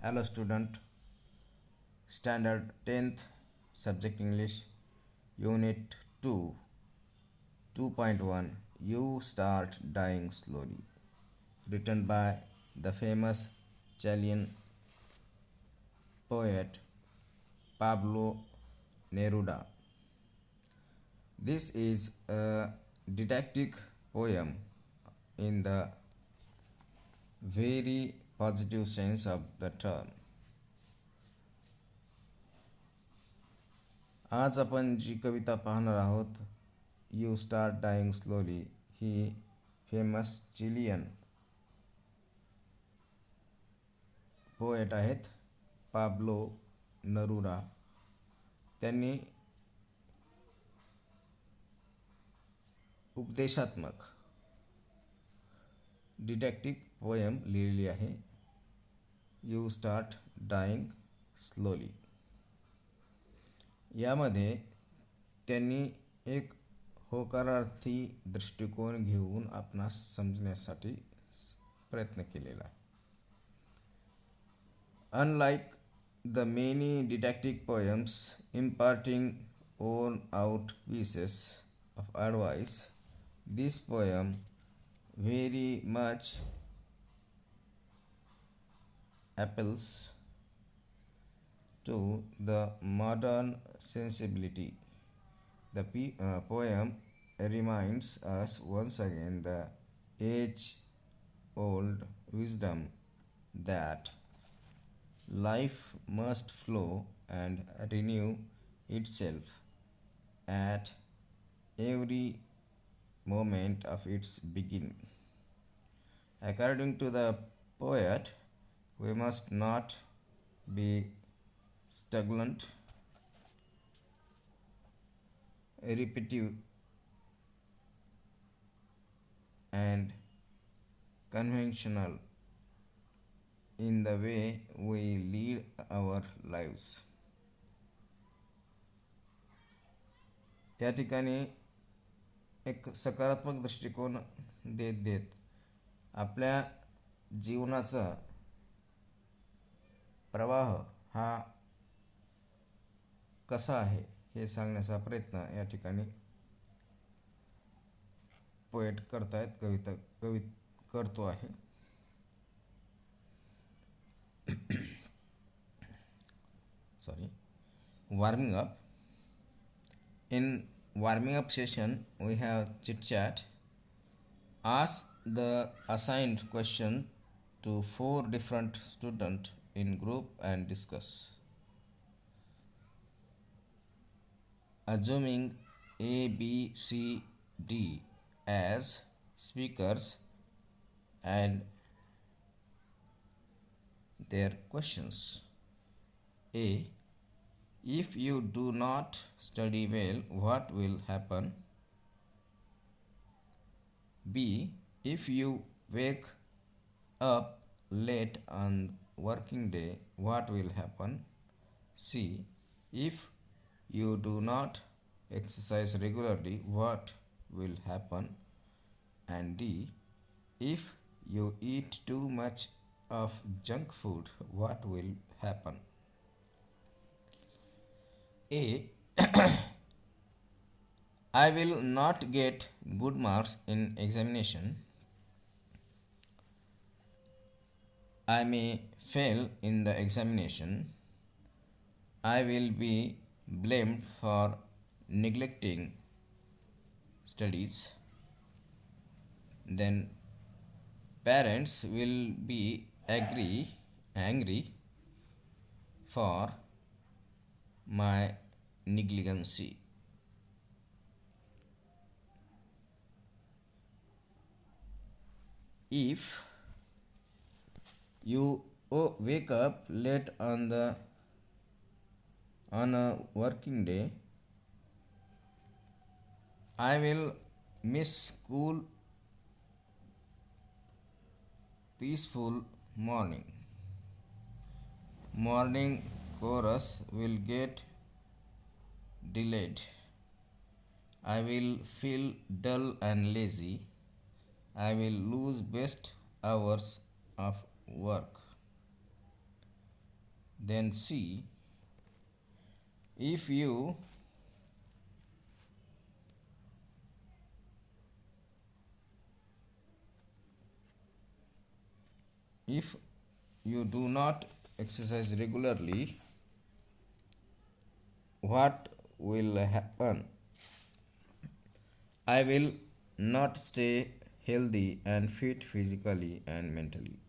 Hello student, standard 10th, subject English, unit 2, 2.1, You Start Dying Slowly, written by the famous Chilean poet Pablo Neruda. This is a didactic poem in the very positive sense of the term. आज आपण जी कविता पाहणार आहोत, you start dying slowly, ही famous Chilean poet आहेत Pablo Neruda. त्यांनी उपदेशात्मक डिडॅक्टिक poem लिहिलेली आहे, यू स्टार्ट डाईंग स्लोली. यामध्ये त्यांनी एक होकारार्थी दृष्टिकोन घेऊन आपणास समजण्यासाठी प्रयत्न केलेला आहे. Unlike the many didactic poems imparting worn out pieces of advice, this poem very much appeals to the modern sensibility. The poem reminds us once again the age-old wisdom that life must flow and renew itself at every moment of its beginning. According to the poet, we must not be stagnant, repetitive, and conventional in the way we lead our lives. या ठिकाणी एक सकारात्मक दृष्टिकोन देत देत आपल्या जीवनाचा प्रवाह हा कसा आहे हे सांगण्याचा प्रयत्न या ठिकाणी पोएट करतो आहे. Warming up. In warming up session, we have chit chat. Ask the assigned question to 4 different students in group and discuss. Assuming A, B, C, D as speakers and their questions. A. If you do not study well, what will happen? B. If you wake up late on working day, what will happen? C. If you do not exercise regularly, what will happen? And D. If you eat too much of junk food, what will happen? A. I will not get good marks in examination. I may fail in the examination. I will be blamed for neglecting studies. Then parents will be angry for my negligence. If you wake up late on a working day, I will miss school peaceful morning. Morning chorus will get delayed. I will feel dull and lazy. I will lose best hours of work. Then C, if you if you do not exercise regularly, what will happen? I will not stay healthy and fit physically and mentally.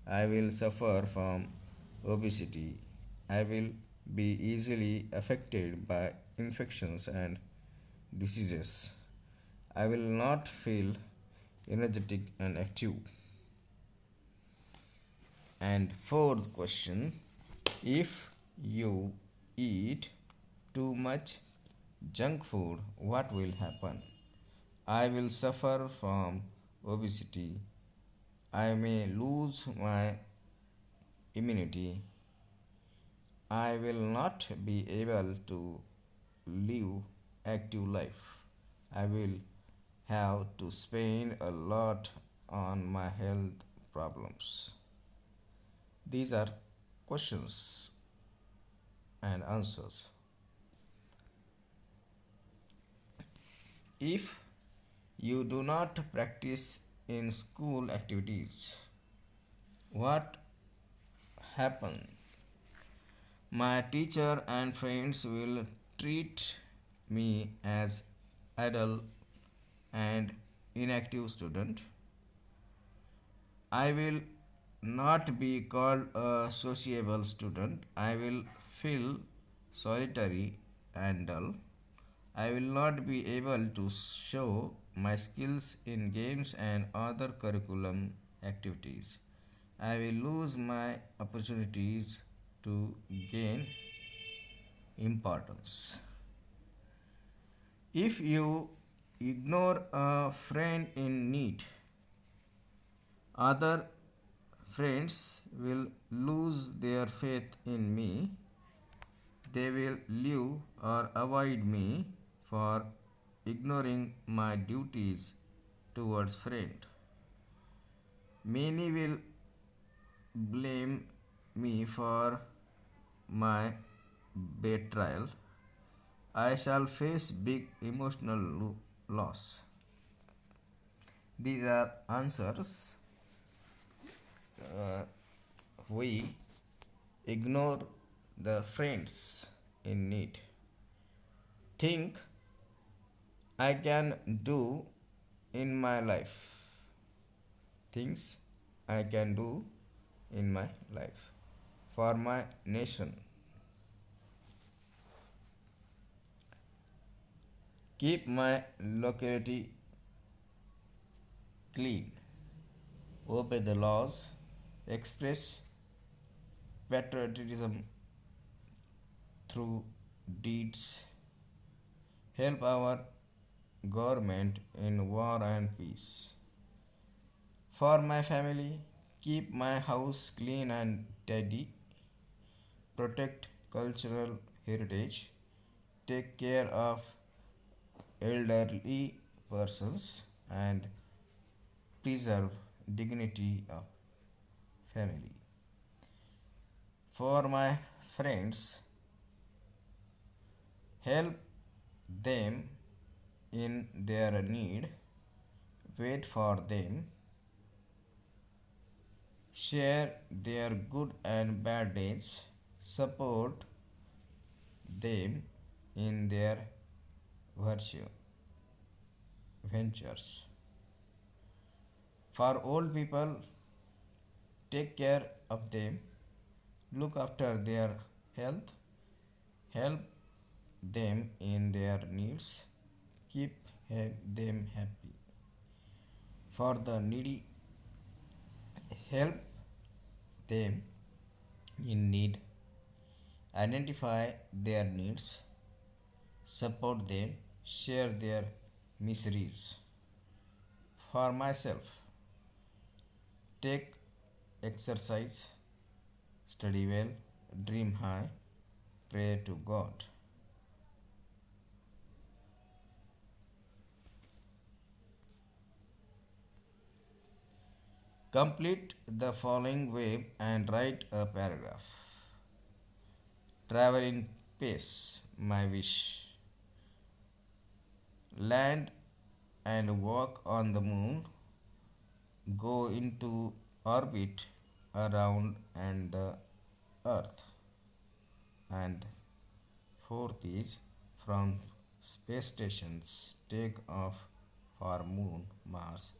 I will suffer from obesity. I will be easily affected by infections and diseases. I will not feel energetic and active. And fourth question, if you eat too much junk food, what will happen? I will suffer from obesity. I may lose my immunity. I will not be able to live active life. I will have to spend a lot on my health problems. These are questions and answers. If you do not practice in school activities, what happen? My teacher and friends will treat me as idle and inactive student. I will not be called a sociable student. I will feel solitary and dull. I will not be able to show my skills in games and other curriculum activities. I will lose my opportunities to gain importance. If you ignore a friend in need, other friends will lose their faith in me. They will leave or avoid me for ignoring my duties towards friend. Many will blame me for my betrayal. I shall face big emotional loss. These are answers. We ignore the friends in need. Think I can do in my life. Things I can do in my life for my nation. Keep my locality clean. Obey the laws. Express patriotism through deeds. Help our government in war and peace. For my family, keep my house clean and tidy. Protect cultural heritage. Take care of elderly persons and preserve dignity of family. For my friends, help them in their need, wait for them, share their good and bad days, support them in their virtue ventures. For old people, take care of them, look after their health, help them in their needs, keep them happy. For the needy, help them in need, identify their needs, support them, share their miseries. For myself, take exercise, study well, dream high, pray to God. Complete the following web and write a paragraph. Travel in pace, my wish. Land and walk on the moon. Go into orbit around and the earth. And fourth is from space stations take off for moon, Mars,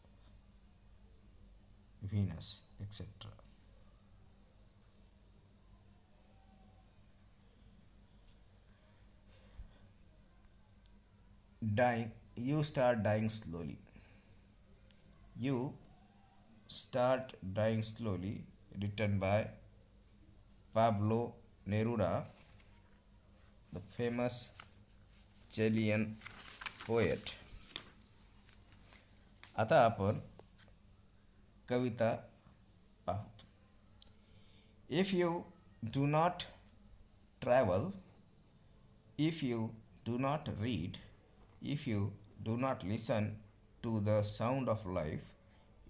Venus, etc. Dying, you start dying slowly. You start dying slowly, written by Pablo Neruda, the famous Chilean poet. आता आपण कविता पाहू. If you do not travel, if you do not read, if you do not listen to the sound of life,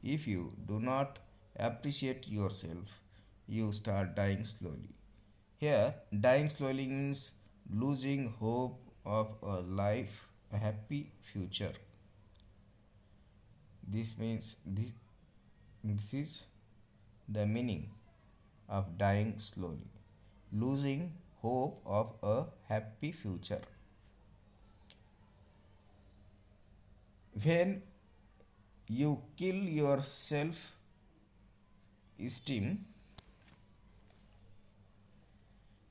if you do not appreciate yourself, you start dying slowly. Here, dying slowly means losing hope of a life, a happy future. This is the meaning of dying slowly. Losing hope of a happy future. When you kill your self esteem,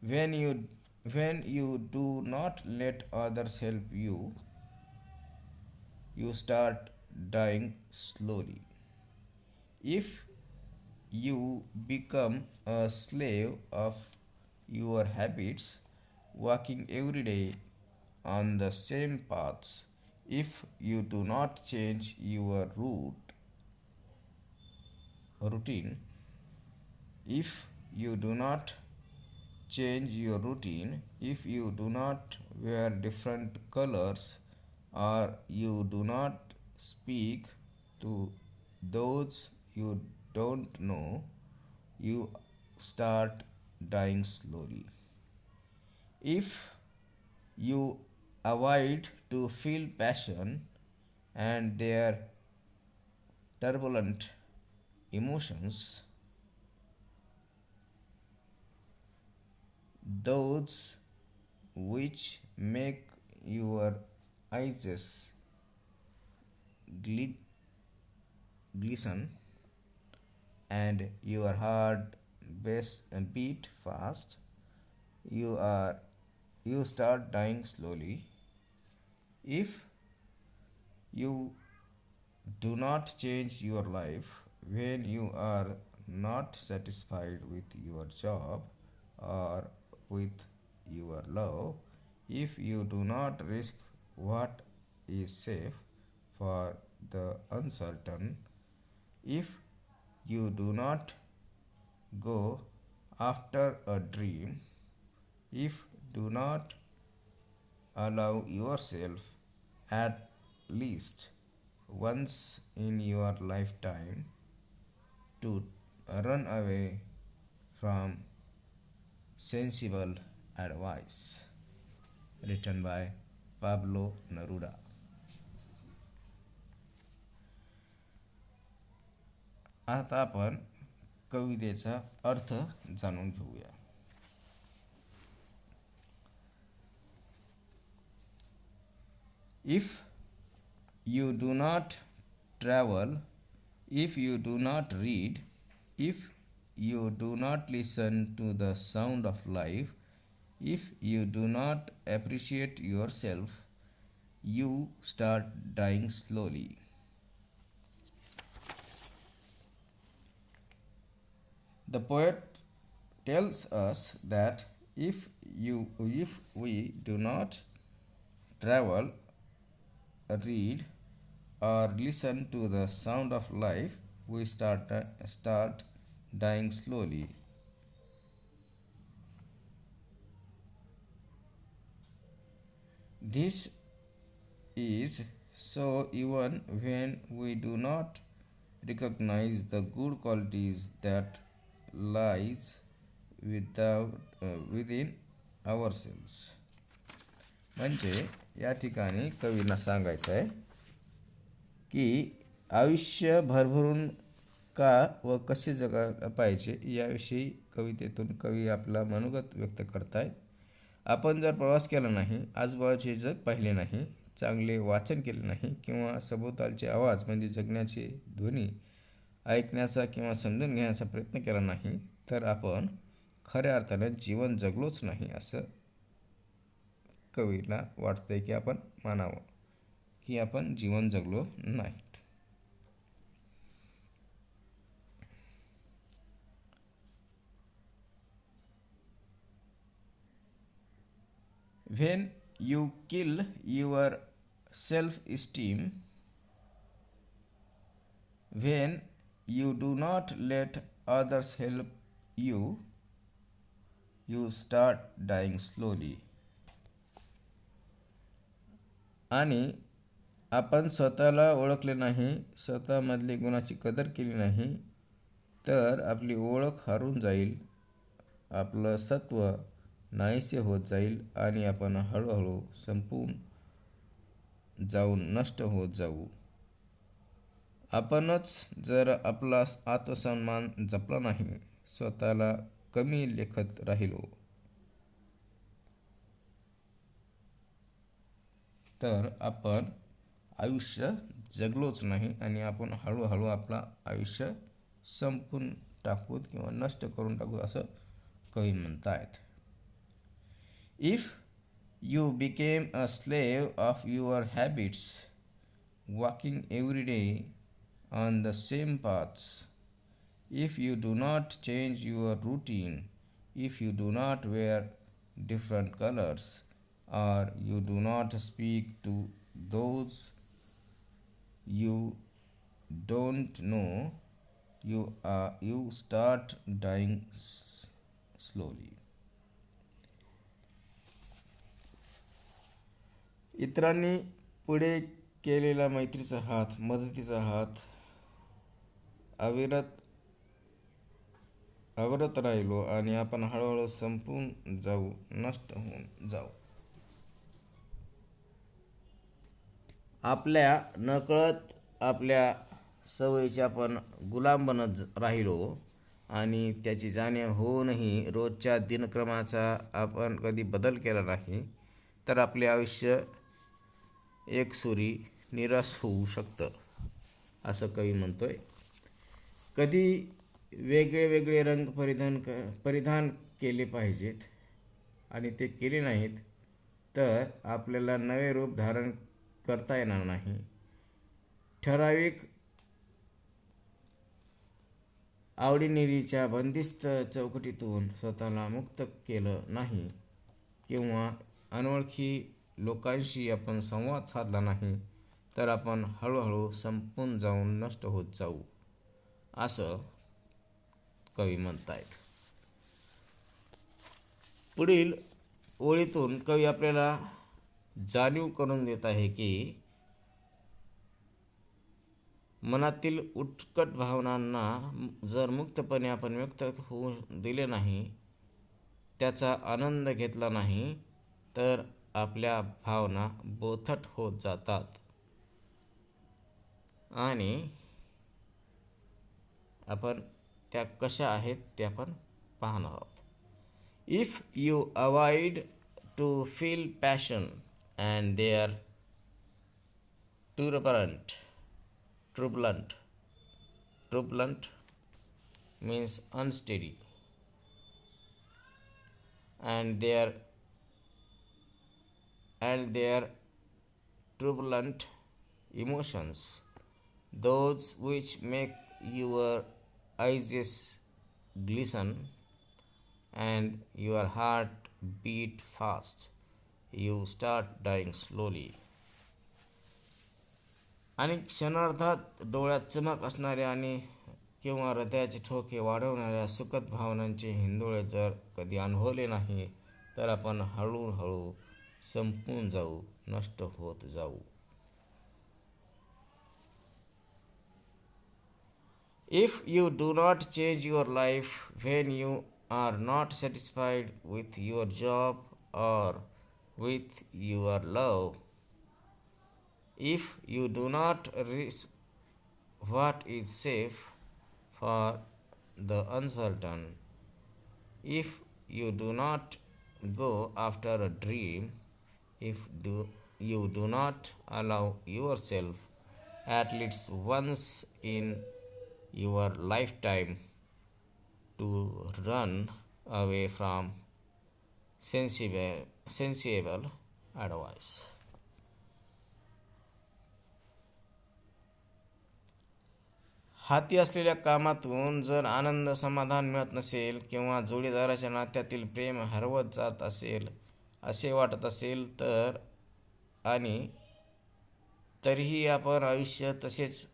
when you do not let others help you, you start dying slowly. If you become a slave of your habits, walking every day on the same paths, if you do not change your routine, if you do not change your routine, if you do not wear different colors, or you do not speak to those you don't know, you start dying slowly. If you avoid to feel passion and their turbulent emotions, those which make your eyes glisten and your heart beat fast, you start dying slowly. If you do not change your life when you are not satisfied with your job or with your love, if you do not risk what is safe for the uncertain, if you do not go after a dream, if do not allow yourself at least once in your lifetime to run away from sensible advice. Written by Pablo Neruda. आता आपण कवितेचा अर्थ जाणून घेऊया. If you do not travel, if you do not read, if you do not listen to the sound of life, if you do not appreciate yourself, you start dying slowly. The poet tells us that if we do not travel, read, or listen to the sound of life, we start dying slowly. This is so even when we do not recognize the good qualities that lies within ourselves. म्हणजे या ठिकाणी कवींना सांगायचं आहे की आयुष्य भरभरून का व कसे जगायला पाहिजे याविषयी कवितेतून कवी आपला मनोगत व्यक्त करतायत. आपण जर प्रवास केला नाही, आजूबाजूचे जग पाहिले नाही, चांगले वाचन केले नाही किंवा सभोवतालचे आवाज म्हणजे जगण्याचे ध्वनी ऐकण्याचा किंवा समजून घेण्याचा प्रयत्न केला नाही, तर आपण खऱ्या अर्थानं जीवन जगलोच नाही असं कवीला वाटतंय की आपण मानावं की आपण जीवन जगलो नाही. When you kill your self-esteem, when you do not let others help you, you start dying slowly. आणि आपण स्वतःला ओळखले नाही, स्वतःमधली गुणाची कदर केली नाही, तर आपली ओळख हरवून जाईल, आपलं सत्व नाहीसे होत जाईल आणि आपण हळूहळू संपून जाऊन नष्ट होत जाऊ. आपणच जर आपला आत्मसन्मान जपला नाही, स्वतःला कमी लेखत राहिलो, तर आपण आयुष्य जगलोच नाही आणि आपण हळूहळू आपला आयुष्य संपून टाकूत किंवा नष्ट करून टाकूत असं कवी म्हणतायत. If you became a slave of your habits, walking every day on the same paths, if you do not change your routine, if you do not wear different colors, or you do not speak to those you don't know, you start dying slowly. इतरांनी पुढे केलेला मैत्रीचा हात, मदतीचा हात अविरत राहिलो आणि आपण हळूहळू संपून जाऊ, नष्ट होऊन जाऊ. आपल्या नकळत आपल्या सवयीचे आपण गुलाम बनत राहिलो आणि त्याची जाणीव होऊनही रोजच्या दिनक्रमाचा आपण कधी बदल केला नाही, तर आपले आयुष्य एकसुरी निराश होऊ शकतं असं कवी म्हणतोय. कधी वेगळे वेगळे रंग परिधान केले पाहिजेत आणि ते केले नाहीत तर आपल्याला नवे रूप धारण करता येणार नाही. ठराविक आवडीनिवडीच्या बंदिस्त चौकटीतून स्वतःला मुक्त केलं नाही किंवा अनोळखी लोकांशी आपण संवाद साधला नाही, तर आपण हळूहळू संपून जाऊन नष्ट होत जाऊ असं कवी म्हणतायत. पुढील ओळीतून कवी आपल्याला जाणीव करून देत आहे की मनातील उत्कट भावनांना जर मुक्तपणे आपण व्यक्त होऊ दिले नाही, त्याचा आनंद घेतला नाही, तर आपल्या भावना बोथट होत जातात आणि आपण त्या कशा आहेत ते आपण पाहणार आहोत. If you avoid to feel passion and they are turbulent means unsteady, and their turbulent emotions, those which make your eyes glisten and your heart beat fast, you start dying slowly. आणि क्षणार्धात डोळ्यात चमक असणाऱ्या आणि किंवा हृदयाचे ठोके वाढवणाऱ्या सुखद भावनांचे हिंदोळे जर कधी अनुभवले नाही, तर आपण हळूहळू संपून जाऊ, नष्ट होत जाऊ. If you do not change your life when you are not satisfied with your job or with your love. If you do not risk what is safe for the uncertain, if you do not go after a dream, you do not allow yourself at least once in your lifetime to run away from sensible advice. हाती असलेल्या कामातून जर आनंद समाधान मिळत नसेल किंवा जोडीदाराच्या नात्यातील प्रेम हरवत जात असेल असे वाटत असेल तर आणि तरीही आपण आयुष्य तसेच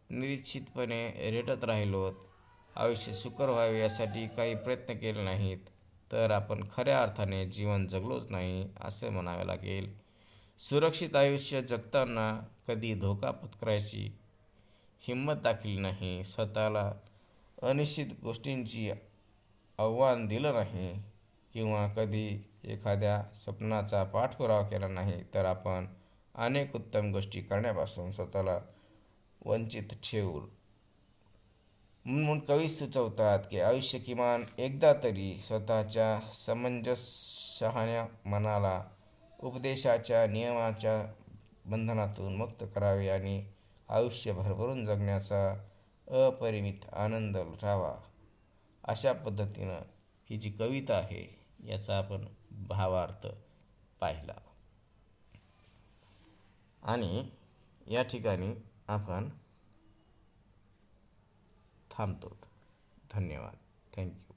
निश्चितपणे रेटत राहिलोत, आयुष्य सुकर व्हावे यासाठी काही प्रयत्न केले नाहीत, तर आपण खऱ्या अर्थाने जीवन जगलोच नाही असे म्हणावे लागेल. सुरक्षित आयुष्य जगताना कधी धोका पत्करायची हिंमत दाखवली नाही, स्वतःला अनिश्चित गोष्टींची आव्हान दिलं नाही किंवा कधी एखाद्या स्वप्नाचा पाठपुरावा केला नाही, तर आपण अनेक उत्तम गोष्टी करण्यापासून स्वतःला वंचित ठेवू. म्हणून कवी सुचवतात की आयुष्य किमान एकदा तरी स्वतःच्या शहाण्या मनाला उपदेशाच्या नियमाच्या बंधनातून मुक्त करावे आणि आयुष्य भरभरून जगण्याचा अपरिमित आनंद लुटावा. अशा पद्धतीनं ही जी कविता आहे याचा आपण भावार्थ पाहिला आणि या ठिकाणी आपण थांबतो. धन्यवाद. थँक्यू.